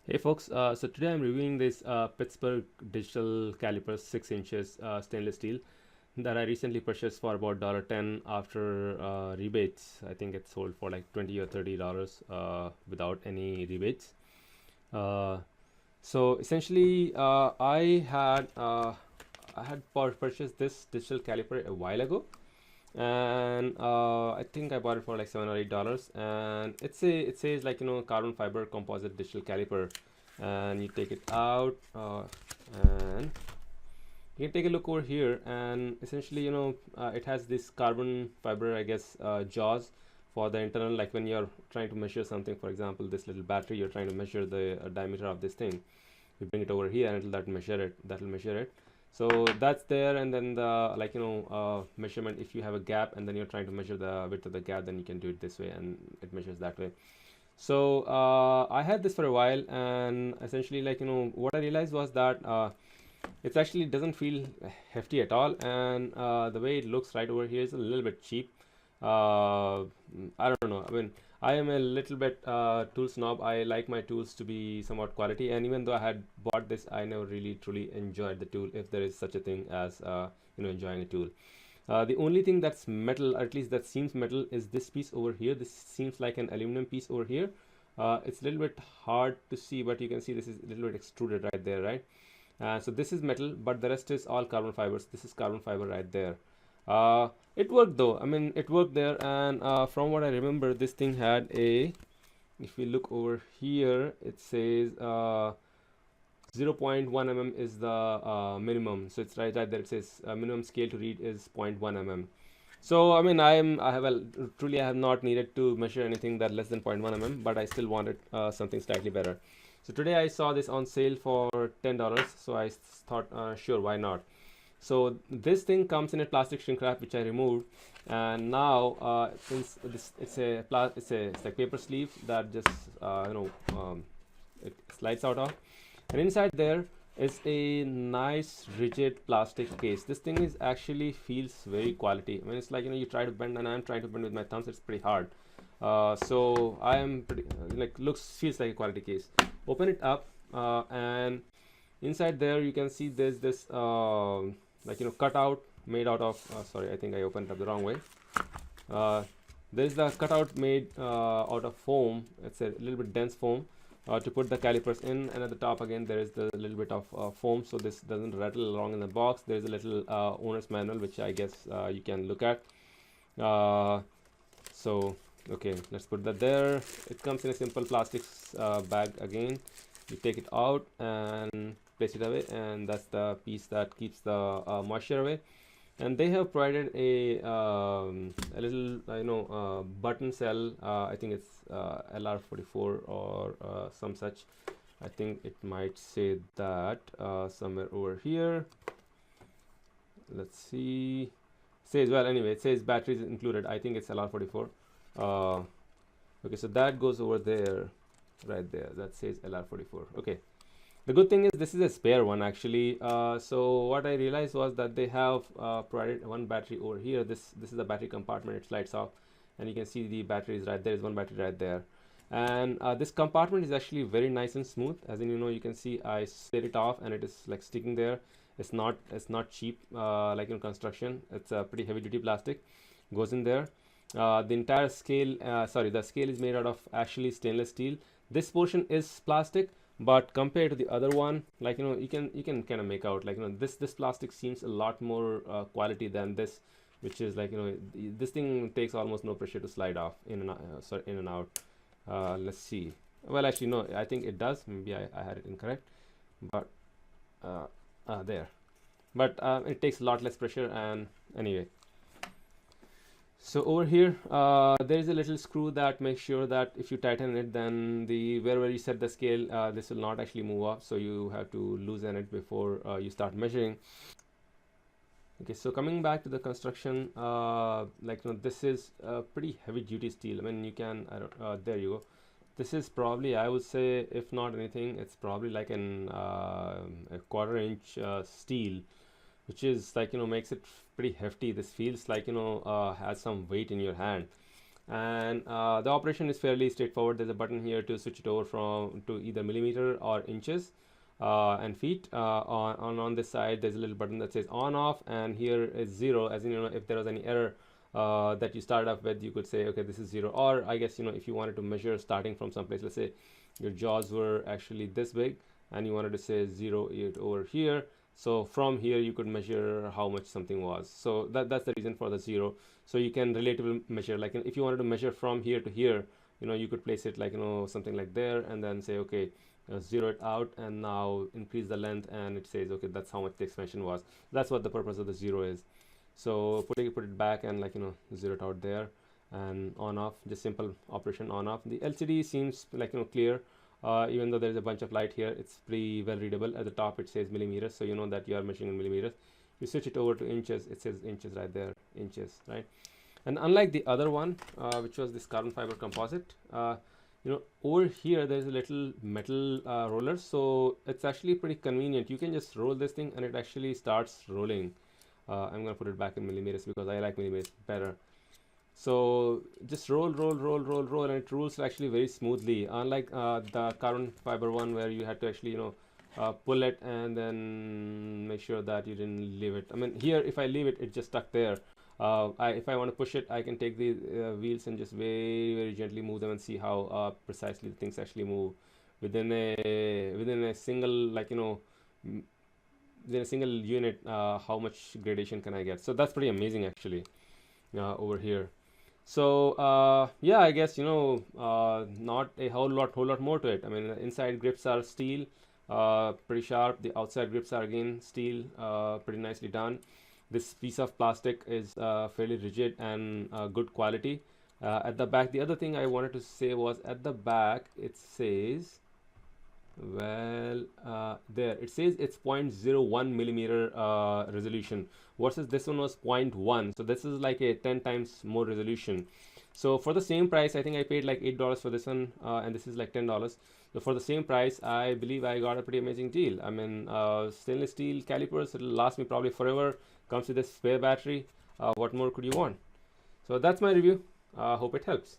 Hey folks, so today I'm reviewing this Pittsburgh digital calipers 6 inches stainless steel that I recently purchased for about $10 after rebates. I think it sold for like 20 or $30 without any rebates. Uh, so essentially, I had purchased this digital caliper a while ago, and I think I bought it for like $7 or $8, and it says like carbon fiber composite digital caliper, and you take it out, and you can take a look over here, and essentially it has this carbon fiber, I guess, jaws for the internal, like when you're trying to measure something, for example this little battery, you're trying to measure the diameter of this thing. You bring it over here and that'll measure it. So that's there, and then the measurement, if you have a gap and then you're trying to measure the width of the gap, then you can do it this way and it measures that way. So I had this for a while, and essentially what I realized was that it actually doesn't feel hefty at all, and the way it looks right over here is a little bit cheap. I don't know, I mean, I am a little bit tool snob. I like my tools to be somewhat quality, and even though I had bought this, I never really truly enjoyed the tool, if there is such a thing as enjoying a tool. The only thing that's metal, or at least that seems metal, is this piece over here. This seems like an aluminum piece over here. It's a little bit hard to see, but you can see this is a little bit extruded right there, right? So this is metal, but the rest is all carbon fibers. This is carbon fiber right there. It worked though. I mean, it worked there, and from what I remember, this thing had a. If we look over here, it says 0.1 mm is the minimum. So it's right there. It says minimum scale to read is 0.1 mm. So I mean, truly I have not needed to measure anything that less than 0.1 mm, but I still wanted something slightly better. So today I saw this on sale for $10, so I thought, sure, why not? So this thing comes in a plastic shrink wrap, which I removed, and now since this it's like paper sleeve that just it slides out of, and inside there is a nice rigid plastic case. This thing is actually feels very quality. I mean, it's like you try to bend, and I'm trying to bend with my thumbs. It's pretty hard. So I am pretty like looks feels like a quality case. Open it up, and inside there you can see there's this cutout made out of. Sorry, I think I opened it up the wrong way. Uh, there's the cutout made out of foam. It's a little bit dense foam to put the calipers in, and at the top again there is the little bit of foam, so this doesn't rattle along in the box. There's a little owner's manual, which I guess you can look at. So okay, let's put that there. It comes in a simple plastic bag again. You take it out and place it away, and that's the piece that keeps the moisture away. And they have provided a little button cell. I think it's LR44 or some such. I think it might say that somewhere over here. Let's see. It says, well, anyway, it says batteries included. I think it's LR44. Okay, so that goes over there, right there. That says LR44. Okay. The good thing is this is a spare one actually. So what I realized was that they have provided one battery over here. This is the battery compartment. It slides off, and you can see the battery is right there. Is one battery right there, and this compartment is actually very nice and smooth. As in, you can see I slid it off, and it is like sticking there. It's not cheap like in construction. It's a pretty heavy duty plastic. Goes in there. The entire scale, the scale is made out of actually stainless steel. This portion is plastic, but compared to the other one, you can kind of make out this plastic seems a lot more quality than this, which is this thing takes almost no pressure to slide off in and in and out. Let's see. Well, actually no, I think it does. Maybe I had it incorrect, but there. But it takes a lot less pressure, and anyway. So over here, there is a little screw that makes sure that if you tighten it, then wherever you set the scale, this will not actually move up. So you have to loosen it before you start measuring. Okay, so coming back to the construction, this is pretty heavy duty steel. I mean, there you go. This is probably, I would say, if not anything, it's probably like a quarter-inch steel, which is makes it pretty hefty. This feels like has some weight in your hand. And the operation is fairly straightforward. There's a button here to switch it over from to either millimeter or inches and feet. On this side there's a little button that says on off, and here is 0, as in, you know, if there was any error that you started off with, you could say okay, this is 0. Or I guess, you know, if you wanted to measure starting from someplace, let's say your jaws were actually this big and you wanted to say 0 it over here, so from here you could measure how much something was. So that's the reason for the 0. So you can relatively measure, like if you wanted to measure from here to here, you know, you could place it like, you know, something like there, and then say okay, 0 it out, and now increase the length, and it says okay, that's how much the expansion was. That's what the purpose of the 0 is. So put it back and, like, you know, 0 it out there, and on off, just simple operation on off. The LCD seems like, you know, clear. Even though there's a bunch of light here, it's pretty well readable. At the top it says millimeters, so you know that you are measuring in millimeters. You switch it over to inches, it says inches right there, inches, right? And unlike the other one, which was this carbon fiber composite, you know, over here there's a little metal roller, so it's actually pretty convenient. You can just roll this thing and it actually starts rolling. I'm gonna put it back in millimeters because I like millimeters better. So just roll, and it rolls actually very smoothly, unlike the carbon fiber one where you had to actually, you know, pull it and then make sure that you didn't leave it. I mean, here if I leave it, it's just stuck there. If I want to push it, I can take the wheels and just very gently move them and see how precisely the things actually move within a single, like, you know, within a single unit. How much gradation can I get? So that's pretty amazing actually over here. So yeah, I guess, you know, not a whole lot more to it. I mean, the inside grips are steel, pretty sharp. The outside grips are again steel, pretty nicely done. This piece of plastic is fairly rigid and good quality. At the back, the other thing I wanted to say was at the back it says, well, there it says it's 0.01 millimeter resolution, versus this one was 0.1, so this is like a 10 times more resolution. So for the same price, I think I paid like $8 for this one, and this is like $10. So for the same price, I believe I got a pretty amazing deal. I mean, stainless steel calipers, it'll last me probably forever, comes with a spare battery. What more could you want? So that's my review. Hope it helps.